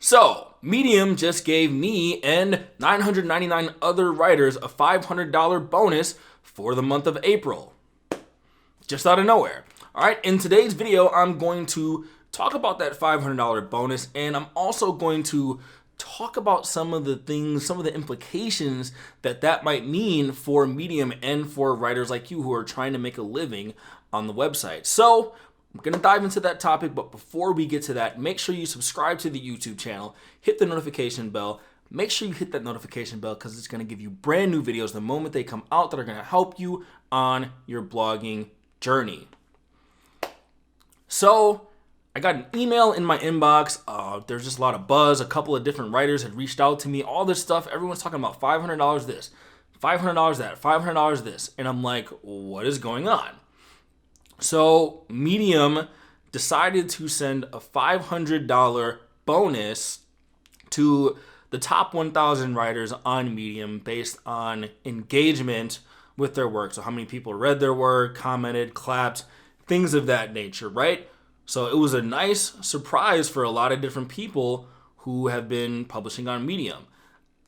So, Medium just gave me and 999 other writers a $500 bonus for the month of April. Just out of nowhere. Alright, in today's video, I'm going to talk about that $500 bonus, and I'm also going to talk about some of the things, some of the implications that might mean for Medium and for writers like you who are trying to make a living on the website. So, I'm going to dive into that topic, but before we get to that, make sure you subscribe to the YouTube channel, hit the notification bell. Make sure you hit that notification bell because it's going to give you brand new videos the moment they come out that are going to help you on your blogging journey. So, I got an email in my inbox. There's just a lot of buzz. A couple of different writers had reached out to me. All this stuff. Everyone's talking about $500 this, $500 that, $500 this. And I'm like, what is going on? So Medium decided to send a $500 bonus to the top 1,000 writers on Medium based on engagement with their work. So how many people read their work, commented, clapped, things of that nature, right? So it was a nice surprise for a lot of different people who have been publishing on Medium.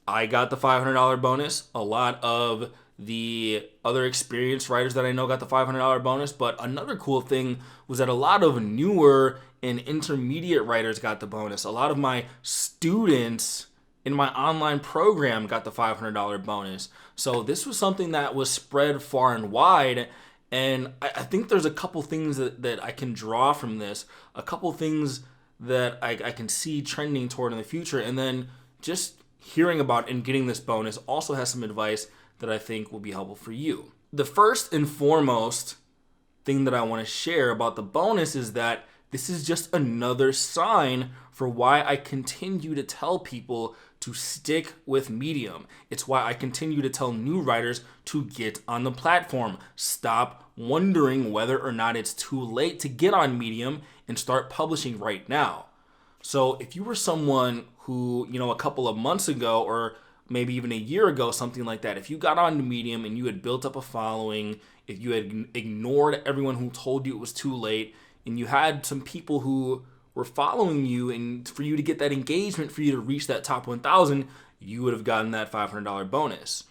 I got the $500 bonus. A lot of the other experienced writers that I know got the $500 bonus. But another cool thing was that a lot of newer and intermediate writers got the bonus. A lot of my students in my online program got the $500 bonus. So this was something that was spread far and wide. And I think there's a couple things that I can draw from this, a couple things that I can see trending toward in the future. And then just hearing about and getting this bonus also has some advice that I think will be helpful for you. The first and foremost thing that I want to share about the bonus is that this is just another sign for why I continue to tell people to stick with Medium. It's why I continue to tell new writers to get on the platform. Stop wondering whether or not it's too late to get on Medium and start publishing right now. So if you were someone who, a couple of months ago or maybe even a year ago, something like that, if you got on Medium and you had built up a following, if you had ignored everyone who told you it was too late, and you had some people who were following you, and for you to get that engagement, for you to reach that top 1,000, you would have gotten that $500 bonus.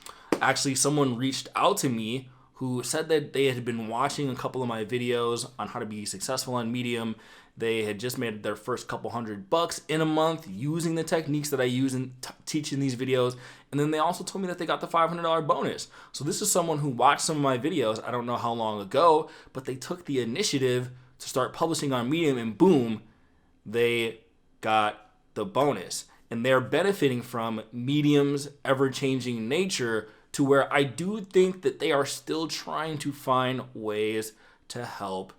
Actually, someone reached out to me who said that they had been watching a couple of my videos on how to be successful on Medium. They had just made their first couple $100 in a month using the techniques that I use in teaching these videos. And then they also told me that they got the $500 bonus. So this is someone who watched some of my videos, I don't know how long ago, but they took the initiative to start publishing on Medium, and boom, they got the bonus. And they're benefiting from Medium's ever-changing nature, to where I do think that they are still trying to find ways to help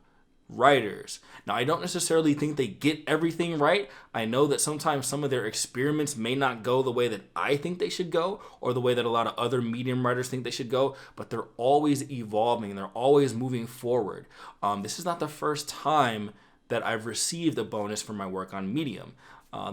writers. Now, I don't necessarily think they get everything right. I know that sometimes some of their experiments may not go the way that I think they should go, or the way that a lot of other Medium writers think they should go, but they're always evolving and they're always moving forward. This is not the first time that I've received a bonus for my work on Medium.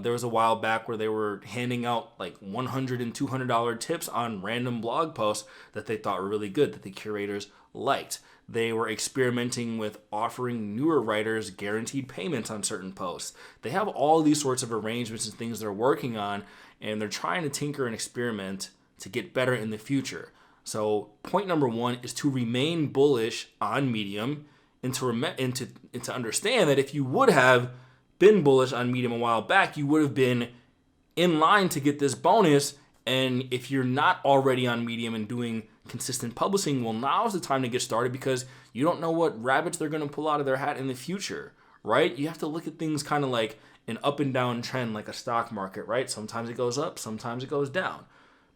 There was a while back where they were handing out like $100 and $200 tips on random blog posts that they thought were really good, that the curators liked. They were experimenting with offering newer writers guaranteed payments on certain posts. They have all these sorts of arrangements and things they're working on, and they're trying to tinker and experiment to get better in the future. So point number one is to remain bullish on Medium, and to understand that if you would have been bullish on Medium a while back, you would have been in line to get this bonus. And if you're not already on Medium and doing consistent publishing, well, now is the time to get started, because you don't know what rabbits they're going to pull out of their hat in the future, right? You have to look at things kind of like an up and down trend, like a stock market, right? Sometimes it goes up, sometimes it goes down.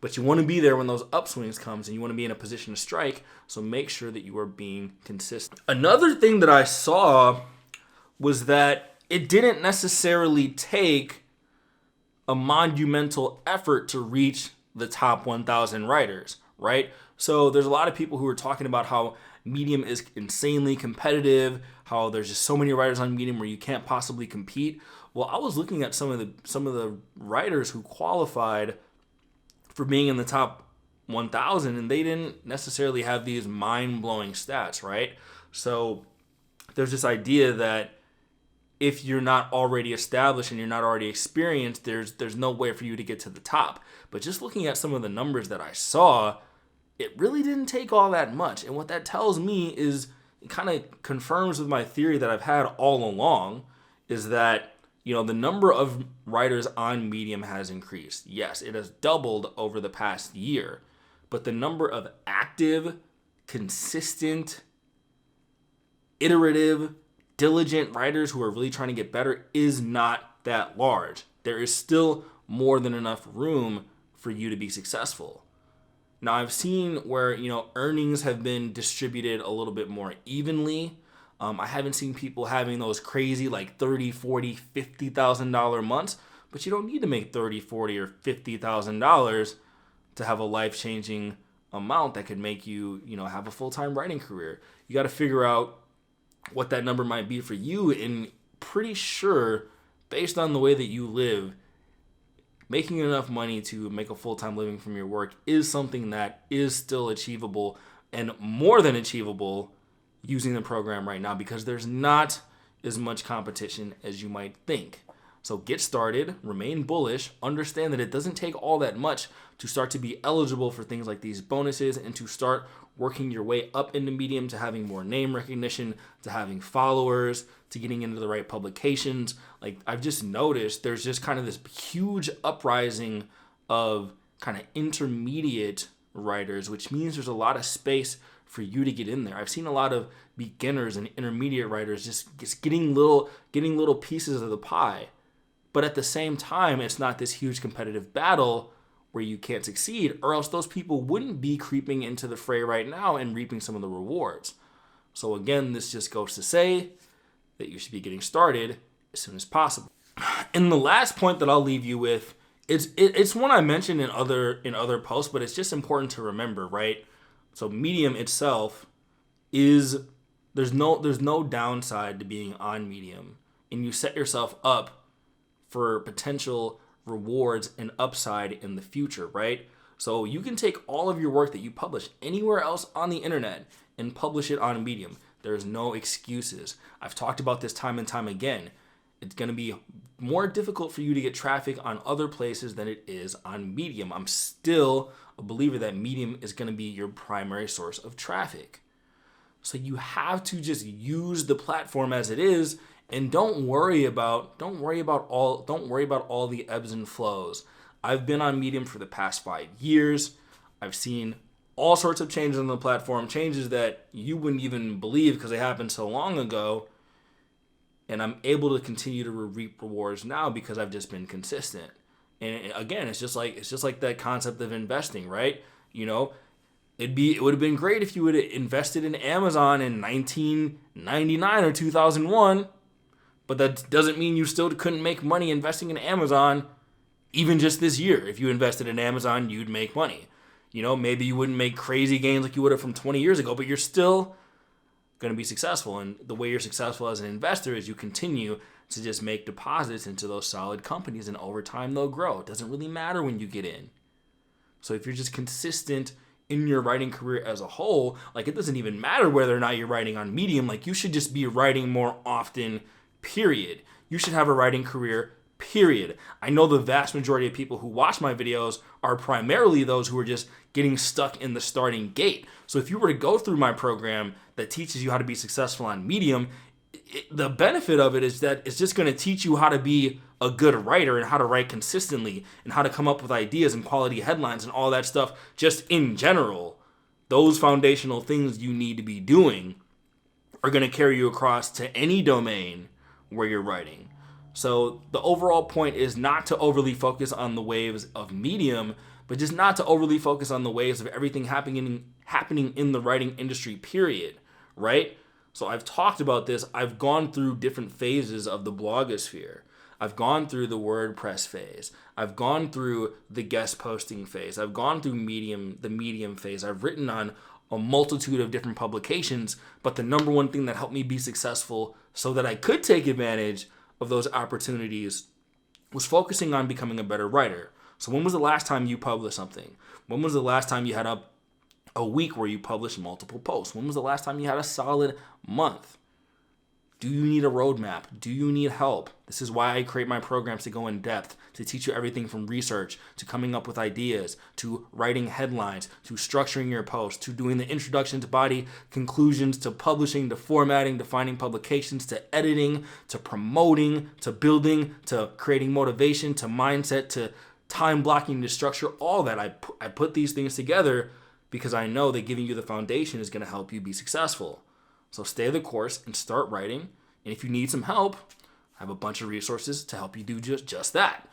But you want to be there when those upswings comes, and you want to be in a position to strike, so make sure that you are being consistent. Another thing that I saw was that it didn't necessarily take a monumental effort to reach the top 1,000 writers, right? So there's a lot of people who are talking about how Medium is insanely competitive, how there's just so many writers on Medium where you can't possibly compete. Well, I was looking at some of the writers who qualified for being in the top 1,000, and they didn't necessarily have these mind-blowing stats, right? So there's this idea that if you're not already established and you're not already experienced, there's no way for you to get to the top. But just looking at some of the numbers that I saw, it really didn't take all that much. And what that tells me is, it kind of confirms with my theory that I've had all along, is that, the number of writers on Medium has increased. Yes, it has doubled over the past year, but the number of active, consistent, iterative, diligent writers who are really trying to get better is not that large. There is still more than enough room for you to be successful. Now, I've seen where, earnings have been distributed a little bit more evenly. I haven't seen people having those crazy like $30, $40, $50,000 months, but you don't need to make $30, $40, or $50,000 to have a life-changing amount that could make you, have a full-time writing career. You got to figure out what that number might be for you, and pretty sure, based on the way that you live, making enough money to make a full-time living from your work is something that is still achievable, and more than achievable using the program right now, because there's not as much competition as you might think. So get started, remain bullish, understand that it doesn't take all that much to start to be eligible for things like these bonuses, and to start working your way up into Medium, to having more name recognition, to having followers, to getting into the right publications. Like, I've just noticed there's just kind of this huge uprising of kind of intermediate writers, which means there's a lot of space for you to get in there. I've seen a lot of beginners and intermediate writers just getting little pieces of the pie. But at the same time, it's not this huge competitive battle where you can't succeed, or else those people wouldn't be creeping into the fray right now and reaping some of the rewards. So again, this just goes to say that you should be getting started as soon as possible. And the last point that I'll leave you with, it's one I mentioned in other posts, but it's just important to remember, right? So Medium itself there's no downside to being on Medium, and you set yourself up for potential rewards and upside in the future, right? So you can take all of your work that you publish anywhere else on the internet and publish it on Medium. There's no excuses. I've talked about this time and time again. It's going to be more difficult for you to get traffic on other places than it is on Medium. I'm still a believer that Medium is going to be your primary source of traffic. So you have to just use the platform as it is, and don't worry about all the ebbs and flows. I've been on Medium for the past 5 years. I've seen all sorts of changes on the platform, changes that you wouldn't even believe because they happened so long ago. And I'm able to continue to reap rewards now because I've just been consistent. And again, it's just like that concept of investing, right? It would have been great if you would have invested in Amazon in 1999 or 2001. But that doesn't mean you still couldn't make money investing in Amazon even just this year. If you invested in Amazon, you'd make money. Maybe you wouldn't make crazy gains like you would have from 20 years ago, but you're still going to be successful. And the way you're successful as an investor is you continue to just make deposits into those solid companies, and over time they'll grow. It doesn't really matter when you get in. So if you're just consistent in your writing career as a whole, like, it doesn't even matter whether or not you're writing on Medium. Like, you should just be writing more often, period. You should have a writing career, period. I know the vast majority of people who watch my videos are primarily those who are just getting stuck in the starting gate. So if you were to go through my program that teaches you how to be successful on Medium, the benefit of it is that it's just going to teach you how to be a good writer and how to write consistently and how to come up with ideas and quality headlines and all that stuff just in general. Those foundational things you need to be doing are going to carry you across to any domain where you're writing. So the overall point is not to overly focus on the waves of Medium, but just not to overly focus on the waves of everything happening in the writing industry, period, right? So I've talked about this. I've gone through different phases of the blogosphere. I've gone through the WordPress phase. I've gone through the guest posting phase. I've gone through the Medium phase. I've written on a multitude of different publications, but the number one thing that helped me be successful so that I could take advantage of those opportunities was focusing on becoming a better writer. So when was the last time you published something? When was the last time you had a week where you published multiple posts? When was the last time you had a solid month? Do you need a roadmap? Do you need help? This is why I create my programs to go in depth, to teach you everything from research, to coming up with ideas, to writing headlines, to structuring your posts, to doing the introduction to body, conclusions, to publishing, to formatting, to finding publications, to editing, to promoting, to building, to creating motivation, to mindset, to time blocking, to structure, all that. I put these things together because I know that giving you the foundation is going to help you be successful. So stay the course and start writing. And if you need some help, I have a bunch of resources to help you do just that.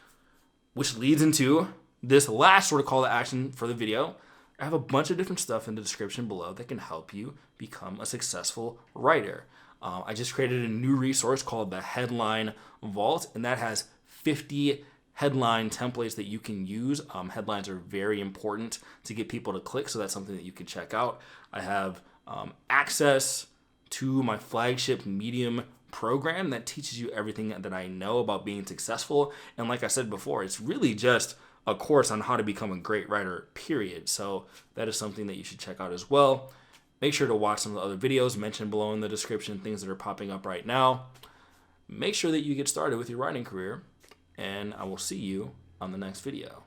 Which leads into this last sort of call to action for the video. I have a bunch of different stuff in the description below that can help you become a successful writer. I just created a new resource called the Headline Vault, and that has 50 headline templates that you can use. Headlines are very important to get people to click, so that's something that you can check out. I have access to my Flagship Medium program that teaches you everything that I know about being successful. And like I said before, it's really just a course on how to become a great writer, period. So that is something that you should check out as well. Make sure to watch some of the other videos mentioned below in the description, things that are popping up right now. Make sure that you get started with your writing career, and I will see you on the next video.